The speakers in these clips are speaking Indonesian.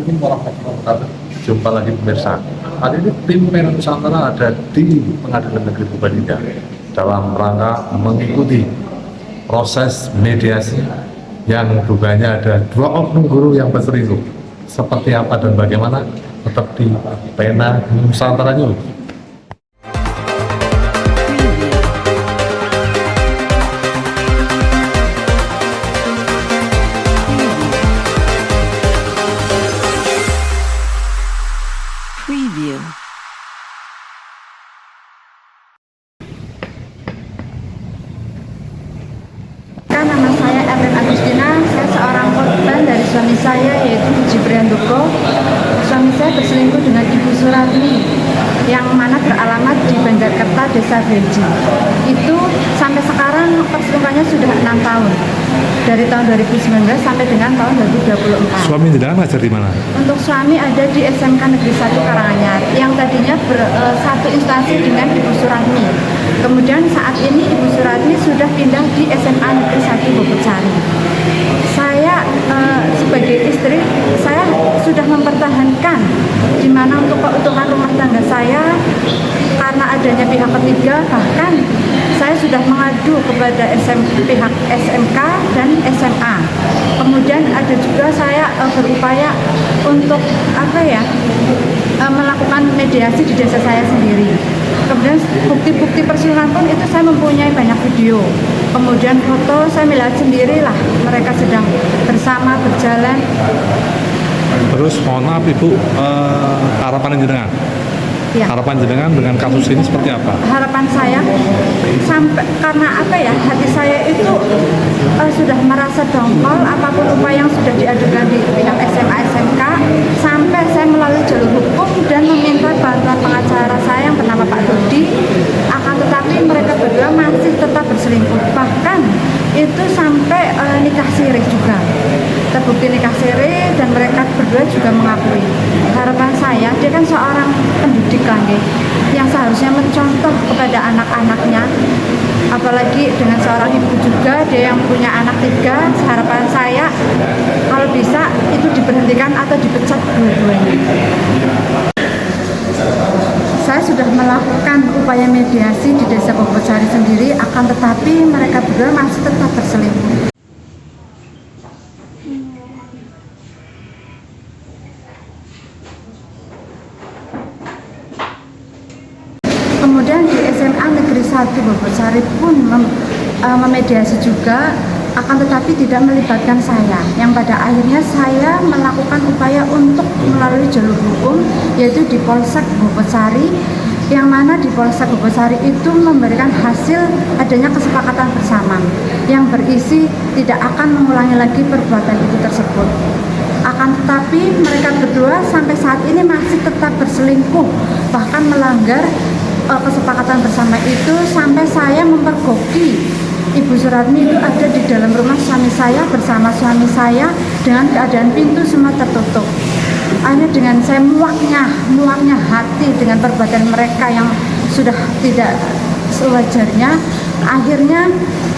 Assalamualaikum warahmatullahi wabarakatuh. Jumpa lagi pemirsa. Hari ini tim Merah Nusantara ada di Pengadilan Negeri Purbalingga dalam rangka mengikuti proses mediasi yang dugaannya ada 2 oknum guru yang berselingkuh. Seperti apa dan bagaimana? Tetap di Pena Nusantara News. Preview. Nama saya Erlin Agustina, saya seorang korban dari suami saya yaitu Jibrian Doko. Suami saya berselingkuh dengan Ibu Suratmi yang mana beralamat di Banjarkerta, Desa Beji. Itu sampai sekarang perselingkuhannya sudah 6 tahun. Dari tahun 2019 sampai dengan tahun 2024. Suami tidak ngajar di mana? Untuk suami ada di SMK Negeri 1 Karanganyar yang tadinya satu instansi dengan Ibu Suratmi. Kemudian saat ini Ibu Suratmi sudah pindah di SMA Negeri 1 Bogosari. Saya sebagai istri, saya sudah mempertahankan di mana untuk keutuhan rumah tangga saya karena adanya pihak ketiga, bahkan saya sudah mengadu kepada pihak SMK dan SMA. Kemudian ada juga saya berupaya untuk melakukan mediasi di desa saya sendiri. Kemudian bukti-bukti perselingkuhan pun itu saya mempunyai banyak video. Kemudian foto saya melihat sendirilah mereka sedang bersama berjalan. Terus mohon maaf Ibu, harapan jenengan? Ya. Harapan jenengan dengan kasus ini seperti apa? Harapan saya sampai karena hati saya itu sudah merasa dongkol apapun upaya yang sudah diadukan di pihak SMA SMK sampai saya melalui jalur hukum dan meminta bantuan pengacara saya yang bernama Pak Dodi, akan tetapi mereka berdua masih tetap berselingkuh, bahkan itu sampai nikah siri juga, terbukti nikah siri dan mereka berdua juga mengakui. Harapan saya, dia kan seorang pendidik lagi yang seharusnya mencontoh kepada anak-anaknya, apalagi dengan seorang ibu juga, dia yang punya anak 3. Harapan saya kalau bisa itu diberhentikan atau dipecat dua-duanya. Saya sudah melakukan upaya mediasi di Desa Bogosari sendiri, akan tetapi mereka berdua masih tetap berselingkuh. Kemudian di SMA Negeri 1 Bogosari pun memediasi juga, akan tetapi tidak melibatkan saya, yang pada akhirnya saya melakukan upaya untuk melalui jalur hukum, yaitu di Polsek Bogosari, yang mana di Polsek Bogosari itu memberikan hasil adanya kesepakatan bersama yang berisi tidak akan mengulangi lagi perbuatan itu tersebut. Akan tetapi mereka berdua sampai saat ini masih tetap berselingkuh, bahkan melanggar kesepakatan bersama itu, sampai saya mempergoki Ibu Suratmi itu ada di dalam rumah suami saya bersama suami saya dengan keadaan pintu semua tertutup. Akhirnya dengan saya muaknya hati dengan perbuatan mereka yang sudah tidak sewajarnya, akhirnya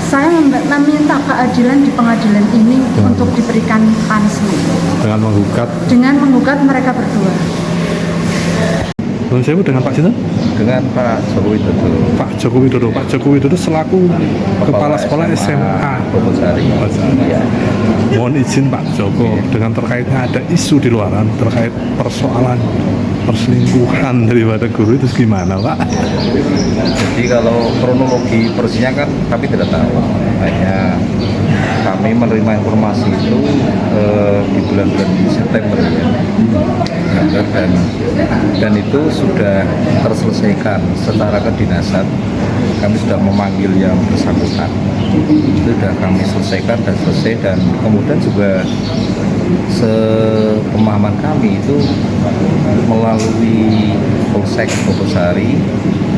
saya meminta keadilan di pengadilan ini untuk diberikan punishment dengan menggugat mereka berdua. Saya dengan Pak Sinten? Dengan Pak Joko Widodo. Pak Joko Widodo. Pak Joko Widodo selaku Kepala Sekolah SMA Bogosari. Ya. Mohon izin Pak Joko, dengan terkaitnya ada isu di luaran terkait persoalan perselingkuhan daripada guru itu gimana Pak? Jadi kalau kronologi persisnya kan kami tidak tahu. Hanya kami menerima informasi itu di bulan-bulan September dan itu sudah terselesaikan secara kedinasan. Kami sudah memanggil yang bersangkutan, itu sudah kami selesaikan dan kemudian juga sepemahaman kami itu melalui Polsek Bogosari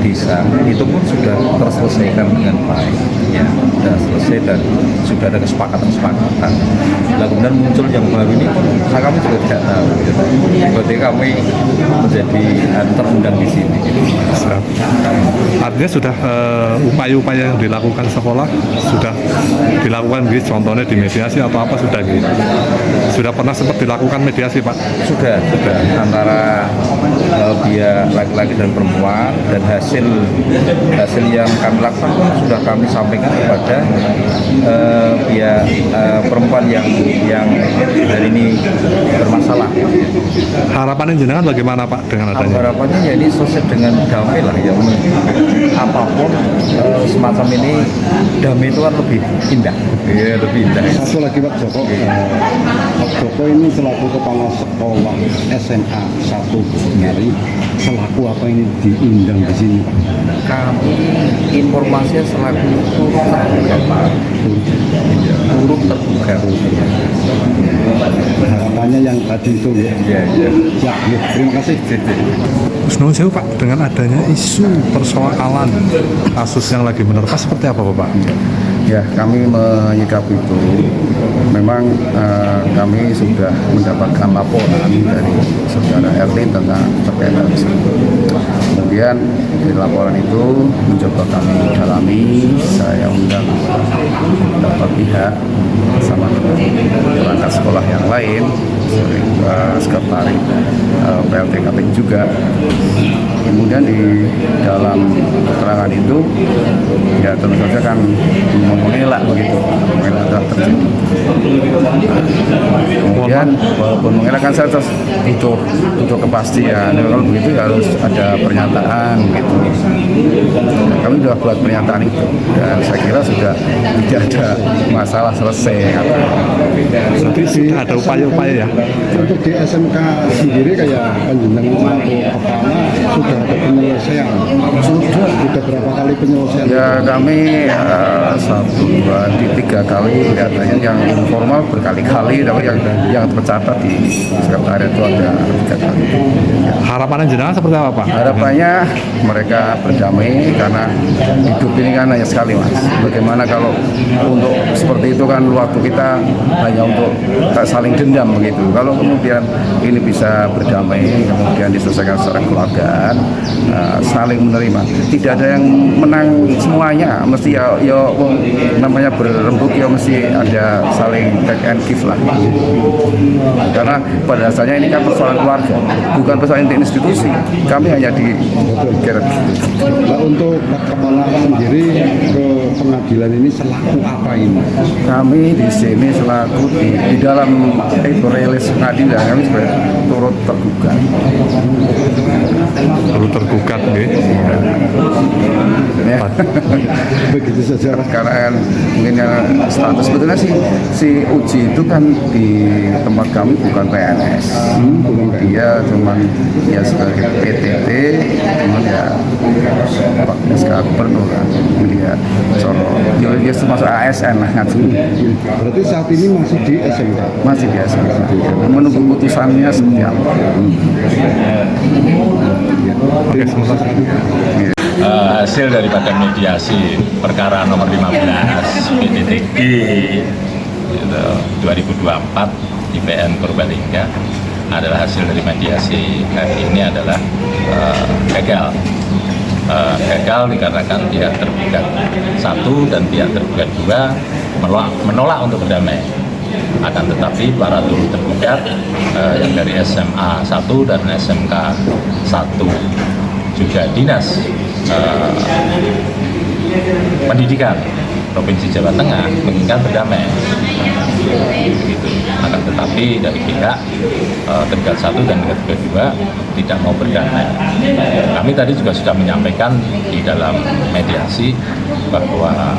desa itu pun sudah terselesaikan dengan baik, ya, sudah selesai dan sudah ada kesepakatan. Nah, kemudian muncul yang baru ini, kami juga tidak tahu. Berarti kami menjadi terundang di sini. Artinya sudah upaya-upaya yang dilakukan sekolah sudah dilakukan, contohnya di mediasi atau apa sudah gitu. Sudah pernah sempat dilakukan mediasi, Pak? Sudah antara pihak laki-laki dan perempuan, dan hasil yang kami lakukan pun sudah kami sampaikan kepada pihak perempuan yang hari ini bermasalah. Harapannya jenengan bagaimana, Pak, dengan adanya? Harapannya ya ini selesai dengan damai lah ya. Apapun semacam ini, damai itu kan lebih indah. Iya, lebih indah. Satu lagi Pak Joko, Pak Joko ini selaku kepala sekolah SMA 1 Bogosari, selaku apa ini diundang di sini, Pak? Kami informasinya selaku turut tergugat. Harapannya yang tadi itu ya. Iya. Siap, ya. Terima kasih. Nuhun sewu, Pak, dengan adanya isu persoalan kasus yang lagi menerpa seperti apa, Pak? Ya, kami menyikapi itu. Memang kami sudah mendapatkan laporan dari saudara Erlin tentang terkait hal tersebut. Kemudian di laporan itu mencoba kami dalami, saya undang beberapa pihak sama perangkat sekolah yang lain, sekretaris PLT Kaping juga. Kemudian di dalam keterangan itu ya tentu saja kan mengelak begitu, mengelak telah terjadi. Kemudian walaupun mengelak kan saya terus butuh kepastian. Kalau begitu ya harus ada pernyataan gitu. Nah, kami sudah buat pernyataan itu dan saya kira sudah tidak ada masalah, selesai. Jadi sudah ada upaya-upaya ya? Untuk di SMK sendiri kayak panjenengan selaku kepala sudah ada penyelesaian, sudah berapa kali penyelesaian? Ya kami 3 kali kelihatannya, yang informal berkali-kali, tapi yang tercatat di sekretariat itu ada 3 kali. Harapannya jenengan seperti apa, Pak? Harapannya mereka berdamai, karena hidup ini kan hanya sekali, Mas. Bagaimana kalau untuk seperti itu kan waktu kita hanya untuk saling dendam begitu. Kalau kemudian ini bisa berdamai, kemudian diselesaikan secara keluargaan, saling menerima. Tidak ada yang menang semuanya, mesti ya namanya berembuk ya mesti ada saling take and give lah. Karena pada dasarnya ini kan persoalan keluarga, bukan persoalan institusi. Kami hanya di Nah, untuk Pak Kepala sendiri ke pengadilan ini selaku apa ini? Kami di sini selaku di dalam rilis pengadilan, kami sebagai turut tergugat. Perlu tergugat, gitu. Ya. Begitu saja. Karena kan mungkin yang status sebetulnya si Uji itu kan di tempat kami bukan PNS, dia cuman ya sebagai PTT, cuman ya Pak SK Gubernur kan, dia dia termasuk ASN lah ngaji. Berarti saat ini masih di SMK? Masih biasa, menunggu putusannya seperti apa. Oke, sementara. Hasil daripada mediasi perkara nomor 15 PDTG 2024 IPN Purbalingga adalah hasil dari mediasi hari ini adalah gagal. Gagal dikarenakan pihak tergugat 1 dan pihak tergugat 2 menolak untuk berdamai. Akan tetapi para turut tergugat yang dari SMA 1 dan SMK 1 juga dinas pendidikan Provinsi Jawa Tengah menginginkan berdamai. Begitu. Akan tetapi dari pihak tergugat 1 dan tergugat 2 tidak mau berdamai. Kami tadi juga sudah menyampaikan di dalam mediasi bahwa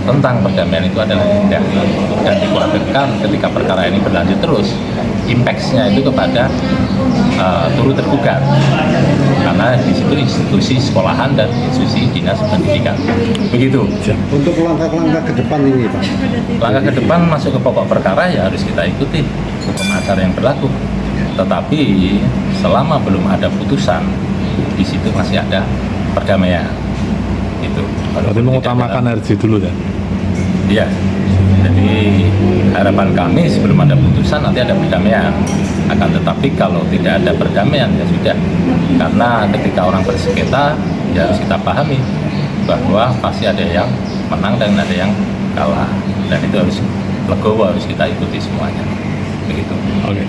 tentang perdamaian itu adalah indah, dan dikhawatirkan ketika perkara ini berlanjut terus, impact-nya itu kepada turut tergugat, karena di situ institusi sekolahan dan institusi dinas pendidikan. Begitu. Untuk langkah-langkah ke depan ini, Pak? Langkah ke depan masuk ke pokok perkara ya harus kita ikuti hukum acara yang berlaku. tetapi selama belum ada putusan, di situ masih ada perdamaian. Itu. Berarti mengutamakan RJ dulu ya? Iya. Jadi harapan kami sebelum ada putusan nanti ada perdamaian. Akan tetapi kalau tidak ada perdamaian ya sudah. Karena ketika orang bersengketa ya harus kita pahami bahwa pasti ada yang menang dan ada yang kalah. Dan itu harus legowo, harus kita ikuti semuanya. Begitu. Oke.